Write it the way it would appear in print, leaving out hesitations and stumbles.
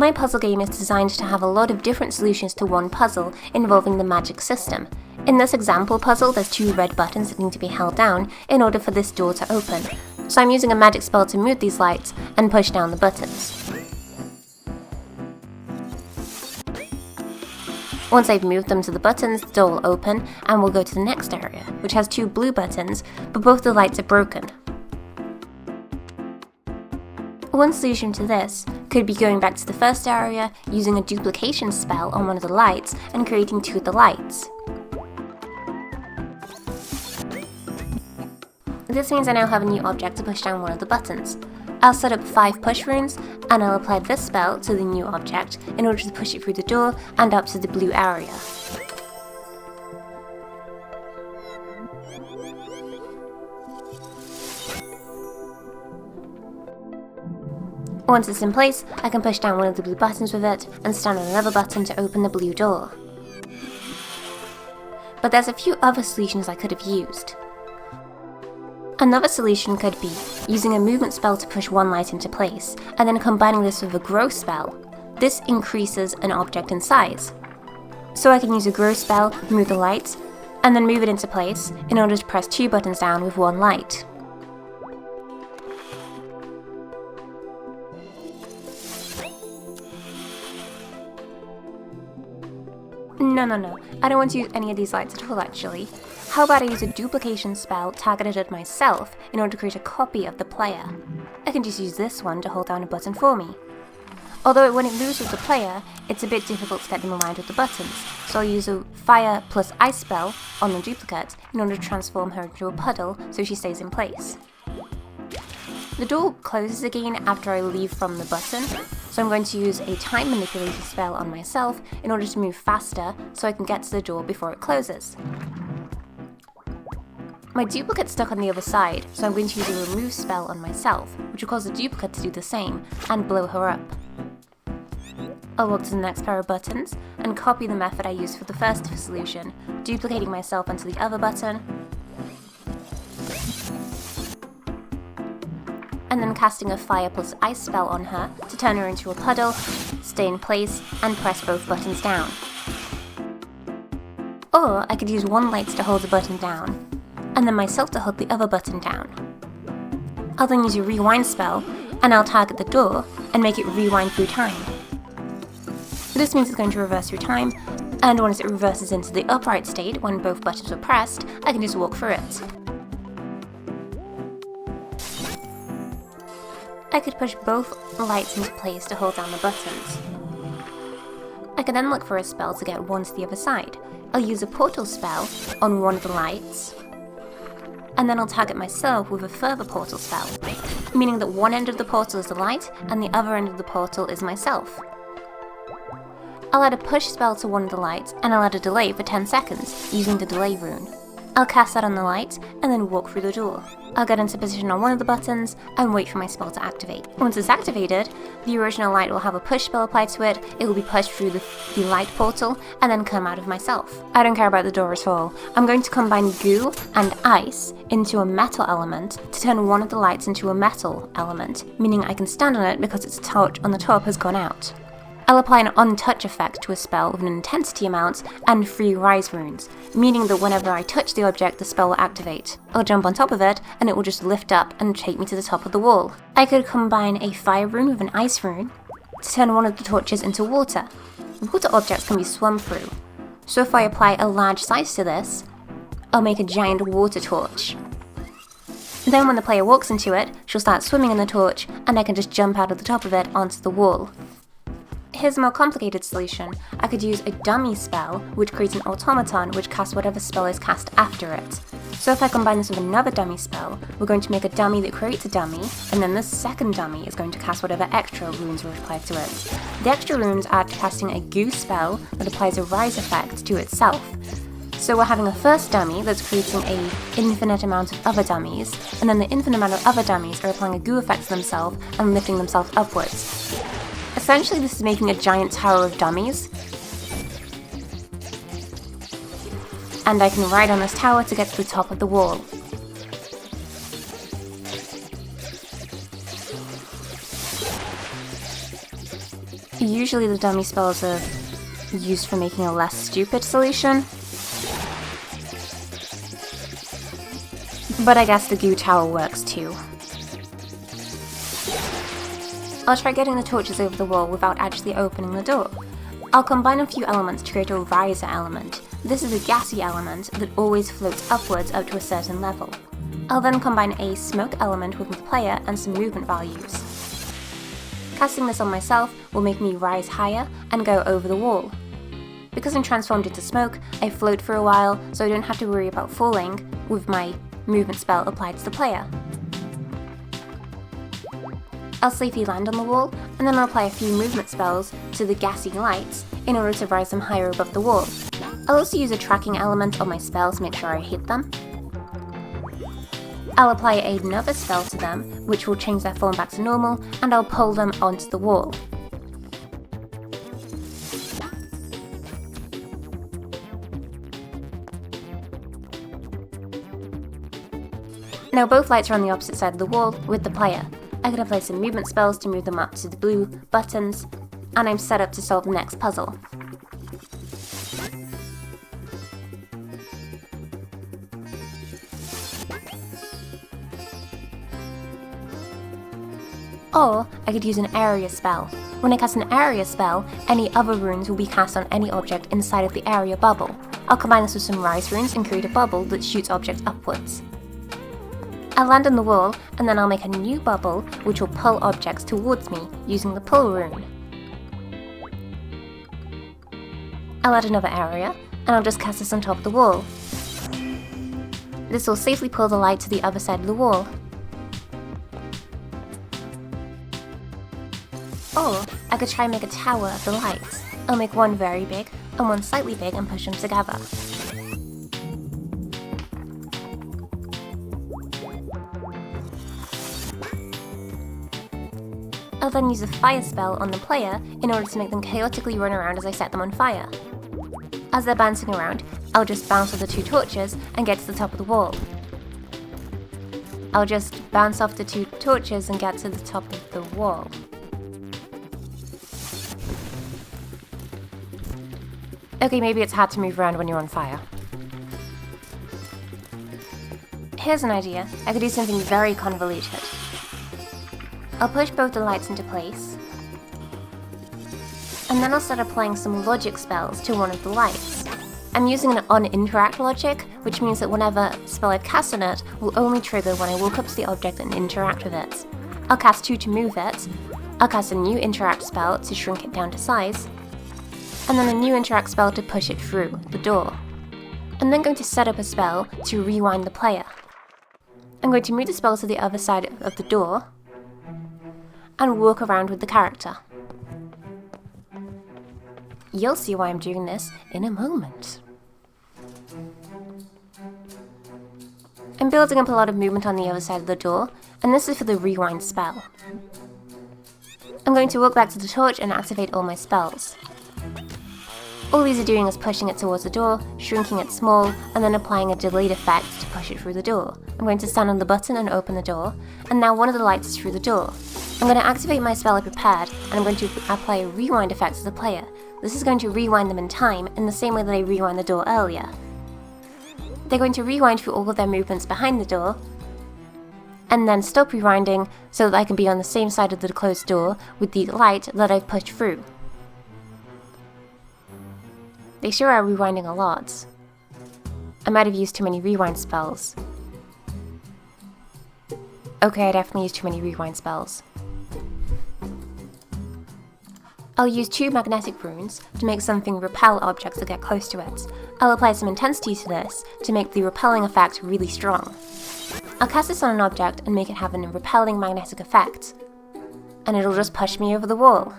My puzzle game is designed to have a lot of different solutions to one puzzle involving the magic system. In this example puzzle, there's 2 red buttons that need to be held down in order for this door to open. So I'm using a magic spell to move these lights and push down the buttons. Once I've moved them to the buttons, the door will open and we'll go to the next area, which has 2 blue buttons, but both the lights are broken. One solution to this could be going back to the first area, using a duplication spell on one of the lights and creating 2 of the lights. This means I now have a new object to push down one of the buttons. I'll set up 5 push runes, and I'll apply this spell to the new object in order to push it through the door and up to the blue area. Once it's in place, I can push down one of the blue buttons with it and stand on another button to open the blue door. But there's a few other solutions I could have used. Another solution could be using a movement spell to push one light into place, and then combining this with a grow spell. This increases an object in size. So I can use a grow spell, move the lights, and then move it into place in order to press 2 buttons down with 1 light. No, I don't want to use any of these lights at all actually. How about I use a duplication spell targeted at myself in order to create a copy of the player? I can just use this one to hold down a button for me. Although when it moves with the player, it's a bit difficult to get them aligned with the buttons, so I'll use a fire plus ice spell on the duplicate in order to transform her into a puddle so she stays in place. The door closes again after I leave from the button, so I'm going to use a time manipulation spell on myself in order to move faster so I can get to the door before it closes. My duplicate's stuck on the other side, so I'm going to use a remove spell on myself, which will cause the duplicate to do the same and blow her up. I'll walk to the next pair of buttons and copy the method I used for the first solution, duplicating myself onto the other button, and then casting a fire plus ice spell on her to turn her into a puddle, stay in place, and press both buttons down. Or I could use 1 light to hold the button down, and then myself to hold the other button down. I'll then use a rewind spell, and I'll target the door and make it rewind through time. This means it's going to reverse through time, and once it reverses into the upright state when both buttons were pressed, I can just walk through it. I could push both lights into place to hold down the buttons. I can then look for a spell to get one to the other side. I'll use a portal spell on one of the lights, and then I'll target myself with a further portal spell, meaning that one end of the portal is the light and the other end of the portal is myself. I'll add a push spell to one of the lights and I'll add a delay for 10 seconds using the delay rune. I'll cast that on the light and then walk through the door. I'll get into position on one of the buttons and wait for my spell to activate. Once it's activated, the original light will have a push spell applied to it, it will be pushed through the light portal and then come out of myself. I don't care about the door at all. I'm going to combine goo and ice into a metal element to turn one of the lights into a metal element, meaning I can stand on it because its torch on the top has gone out. I'll apply an on-touch effect to a spell with an intensity amount and 3 rise runes, meaning that whenever I touch the object, the spell will activate. I'll jump on top of it, and it will just lift up and take me to the top of the wall. I could combine a fire rune with an ice rune to turn one of the torches into water. Water objects can be swum through, so if I apply a large size to this, I'll make a giant water torch. Then when the player walks into it, she'll start swimming in the torch, and I can just jump out of the top of it onto the wall. Here's a more complicated solution. I could use a dummy spell, which creates an automaton which casts whatever spell is cast after it. So if I combine this with another dummy spell, we're going to make a dummy that creates a dummy, and then this second dummy is going to cast whatever extra runes are applied to it. The extra runes are casting a goo spell that applies a rise effect to itself. So we're having a first dummy that's creating an infinite amount of other dummies, and then the infinite amount of other dummies are applying a goo effect to themselves and lifting themselves upwards. Essentially, this is making a giant tower of dummies, and I can ride on this tower to get to the top of the wall. Usually the dummy spells are used for making a less stupid solution. But I guess the goo tower works too. I'll try getting the torches over the wall without actually opening the door. I'll combine a few elements to create a riser element. This is a gassy element that always floats upwards up to a certain level. I'll then combine a smoke element with the player and some movement values. Casting this on myself will make me rise higher and go over the wall. Because I'm transformed into smoke, I float for a while, so I don't have to worry about falling with my movement spell applied to the player. I'll safely land on the wall, and then I'll apply a few movement spells to the gassy lights in order to rise them higher above the wall. I'll also use a tracking element on my spells to make sure I hit them. I'll apply another spell to them, which will change their form back to normal, and I'll pull them onto the wall. Now both lights are on the opposite side of the wall with the player. I can apply some movement spells to move them up to the blue buttons, and I'm set up to solve the next puzzle. Or I could use an area spell. When I cast an area spell, any other runes will be cast on any object inside of the area bubble. I'll combine this with some rise runes and create a bubble that shoots objects upwards. I'll land on the wall, and then I'll make a new bubble which will pull objects towards me using the pull rune. I'll add another area, and I'll just cast this on top of the wall. This will safely pull the light to the other side of the wall. Or I could try and make a tower of the lights. I'll make one very big and one slightly big and push them together. I'll then use a fire spell on the player in order to make them chaotically run around as I set them on fire. As they're bouncing around, I'll just bounce off the two torches and get to the top of the wall. I'll just bounce off the two torches and get to the top of the wall. Okay, maybe it's hard to move around when you're on fire. Here's an idea. I could do something very convoluted. I'll push both the lights into place, and then I'll start applying some logic spells to one of the lights. I'm using an on-interact logic, which means that whenever spell I cast on it will only trigger when I walk up to the object and interact with it. I'll cast 2 to move it, I'll cast a new interact spell to shrink it down to size, and then a new interact spell to push it through the door. I'm then going to set up a spell to rewind the player. I'm going to move the spell to the other side of the door, and walk around with the character. You'll see why I'm doing this in a moment. I'm building up a lot of movement on the other side of the door, and this is for the rewind spell. I'm going to walk back to the torch and activate all my spells. All these are doing is pushing it towards the door, shrinking it small, and then applying a delayed effect to push it through the door. I'm going to stand on the button and open the door, and now one of the lights is through the door. I'm going to activate my spell I prepared, and I'm going to apply a rewind effect to the player. This is going to rewind them in time, in the same way that I rewind the door earlier. They're going to rewind through all of their movements behind the door, and then stop rewinding so that I can be on the same side of the closed door with the light that I've pushed through. They sure are rewinding a lot. I might have used too many rewind spells. Okay, I definitely used too many rewind spells. I'll use 2 magnetic runes to make something repel objects that get close to it. I'll apply some intensity to this to make the repelling effect really strong. I'll cast this on an object and make it have a repelling magnetic effect, and it'll just push me over the wall.